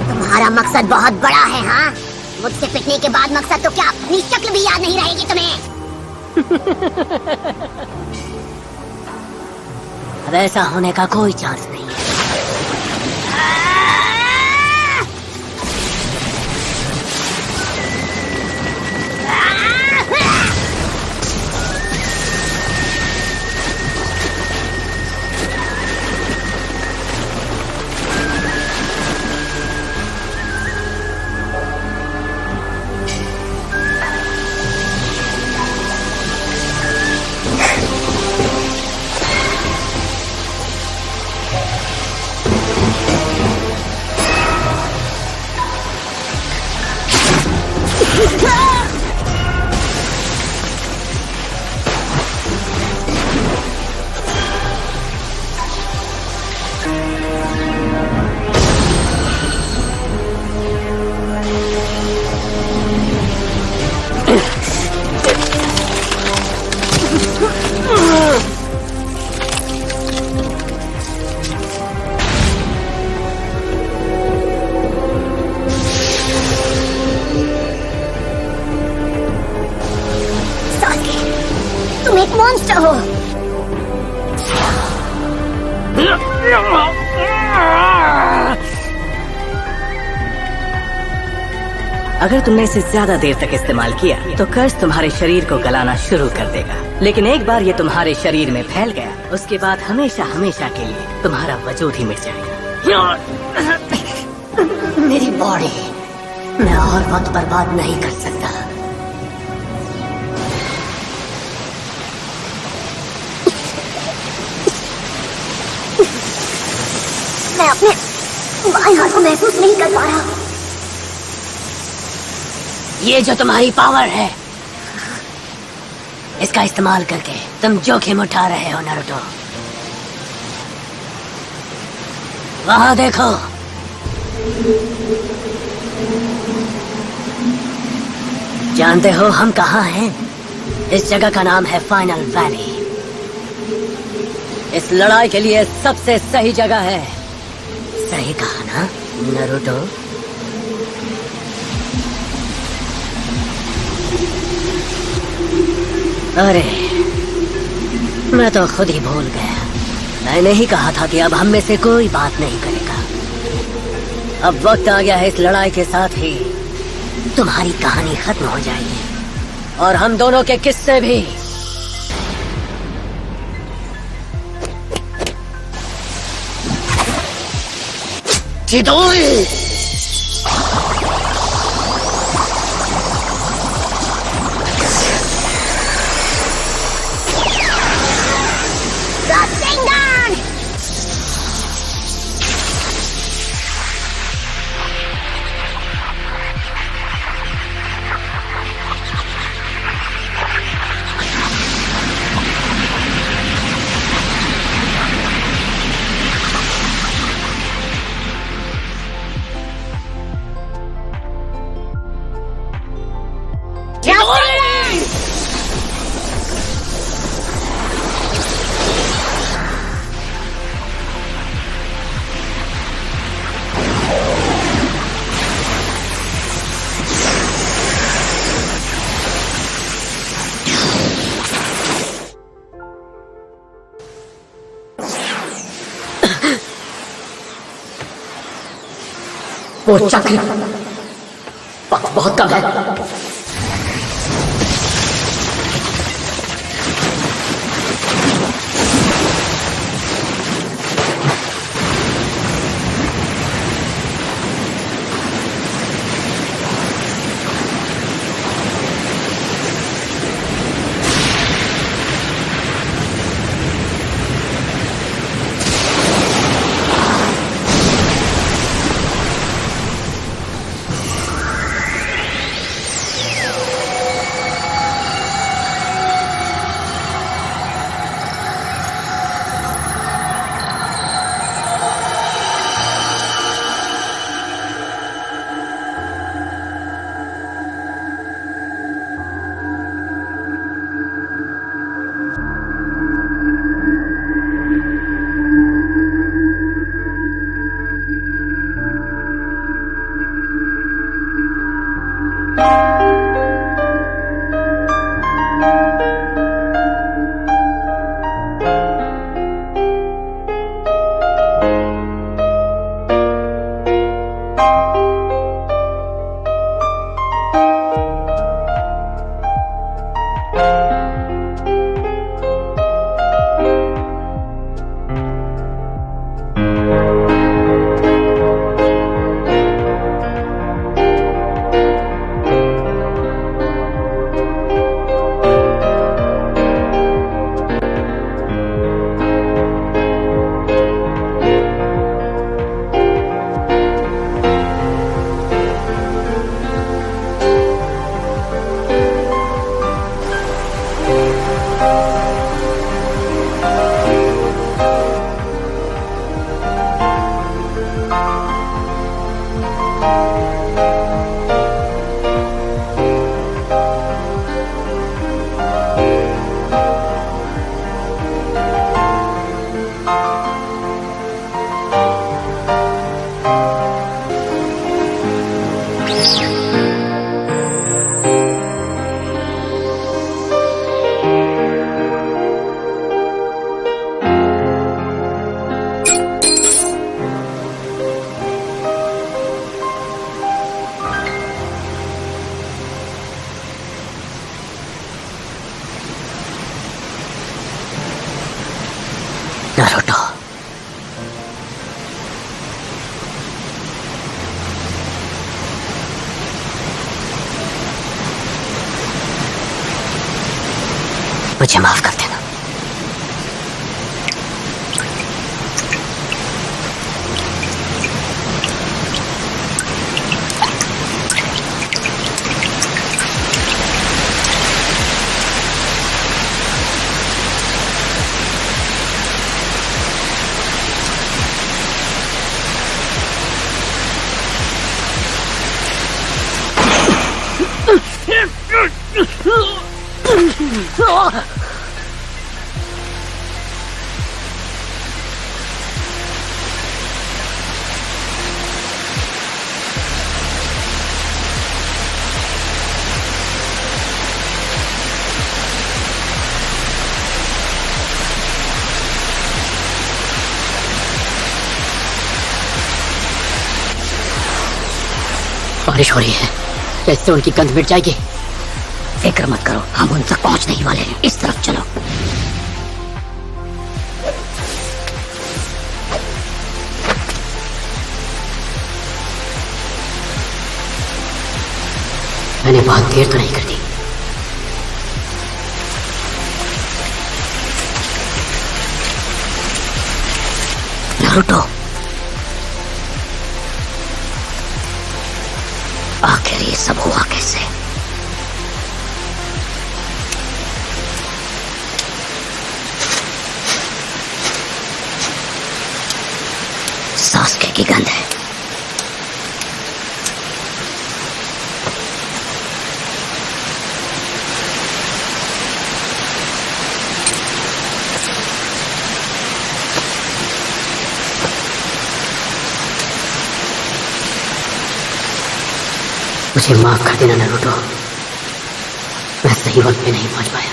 तुम्हारा मकसद बहुत बड़ा है, हाँ? मुझसे पिटने के बाद मकसद तो क्या अपनी शक्ल भी याद नहीं रहेगी तुम्हें? अब ऐसा होने का कोई चांस नहीं है। तुम एक मॉन्स्टर हो। अगर तुमने इसे ज्यादा देर तक इस्तेमाल किया तो कर्ज तुम्हारे शरीर को गलाना शुरू कर देगा। लेकिन एक बार ये तुम्हारे शरीर में फैल गया, उसके बाद हमेशा हमेशा के लिए तुम्हारा वजूद ही मिट जाएगा। मेरी बॉडी, मैं और वक्त बर्बाद नहीं कर सकता। मैं अपने बाएं हाथ को महसूस नहीं कर पा रहा। ये जो तुम्हारी पावर है, इसका इस्तेमाल करके तुम जोखिम उठा रहे हो नारुतो। वहां देखो। जानते हो हम कहाँ हैं? इस जगह का नाम है फाइनल वैली। इस लड़ाई के लिए सबसे सही जगह है। सही कहा ना नारुतो? अरे मैं तो खुद ही भूल गया। मैंने ही कहा था कि अब हम में से कोई बात नहीं करेगा। अब वक्त आ गया है इस लड़ाई के साथ ही तुम्हारी कहानी खत्म हो जाएगी और हम दोनों के किस्से भी। चिदोई! वो चक्र वक्त बहुत कम है। मुझे माफ कर देना। बारिश हो रही है, कैसे उनकी गंध मिट जाएगी? फिक्र मत करो, हम उन तक पहुंचने ही वाले हैं। इस तरफ चलो। मैंने बहुत देर तो नहीं कर दी। नारुतो, आखिर ये सब हुआ कैसे? सास्के की गंध है। मुझे माफ कर देना नारुतो, मैं सही वक्त पे नहीं पहुंच पाया।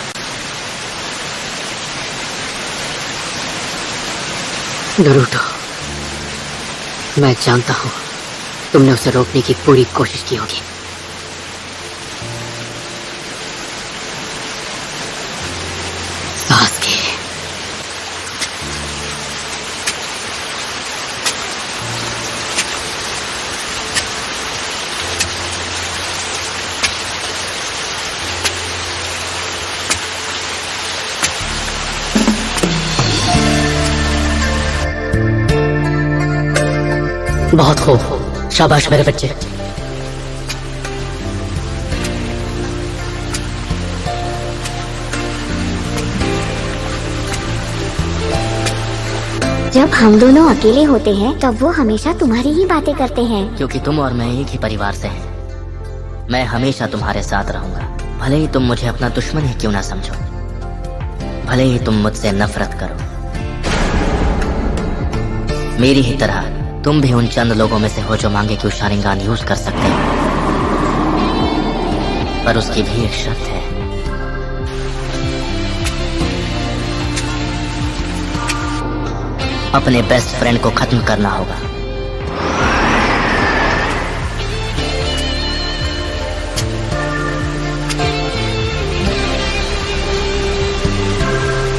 नारुतो, मैं जानता हूं तुमने उसे रोकने की पूरी कोशिश की होगी। सास्के, बहुत खूब, शाबाश मेरे बच्चे। जब हम दोनों अकेले होते हैं तब वो हमेशा तुम्हारी ही बातें करते हैं। क्योंकि तुम और मैं एक ही परिवार से हैं। मैं हमेशा तुम्हारे साथ रहूंगा, भले ही तुम मुझे अपना दुश्मन ही क्यों ना समझो, भले ही तुम मुझसे नफरत करो। मेरी ही तरह तुम भी उन चंद लोगों में से हो जो मांगे कि शारिंगान यूज कर सकते हो, पर उसकी भी एक शर्त है। अपने बेस्ट फ्रेंड को खत्म करना होगा।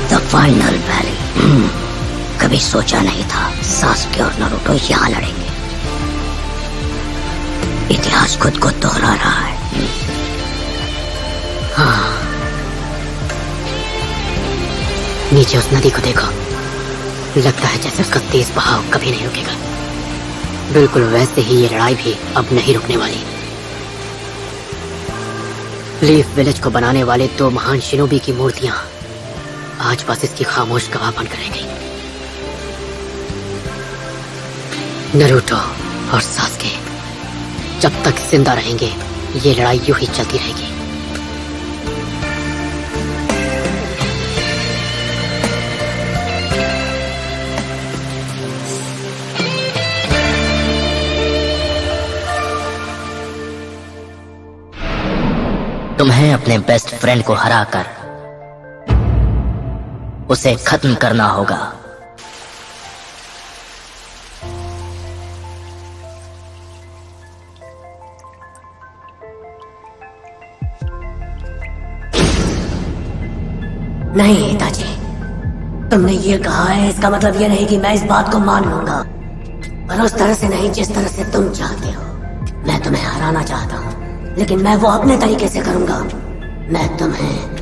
The final valley. कभी सोचा नहीं था सास्के और नारुतो यहाँ लड़ेंगे। इतिहास खुद को दोहरा रहा है। हाँ, नीचे उस नदी को देखो, लगता है जैसे उसका तेज बहाव कभी नहीं रुकेगा। बिल्कुल वैसे ही ये लड़ाई भी अब नहीं रुकने वाली। लीफ विलेज को बनाने वाले दो महान शिनोबी की मूर्तियां आज बस इसकी खामोश गवाह बनकर रह गई। नारुतो और सास्के जब तक जिंदा रहेंगे ये लड़ाई यूं ही चलती रहेगी। तुम्हें अपने बेस्ट फ्रेंड को हराकर उसे खत्म करना होगा। नहीं हिताची, तुमने ये कहा है इसका मतलब ये नहीं कि मैं इस बात को मान लूंगा, पर उस तरह से नहीं जिस तरह से तुम चाहते हो। मैं तुम्हें हराना चाहता हूँ, लेकिन मैं वो अपने तरीके से करूंगा। मैं तुम्हें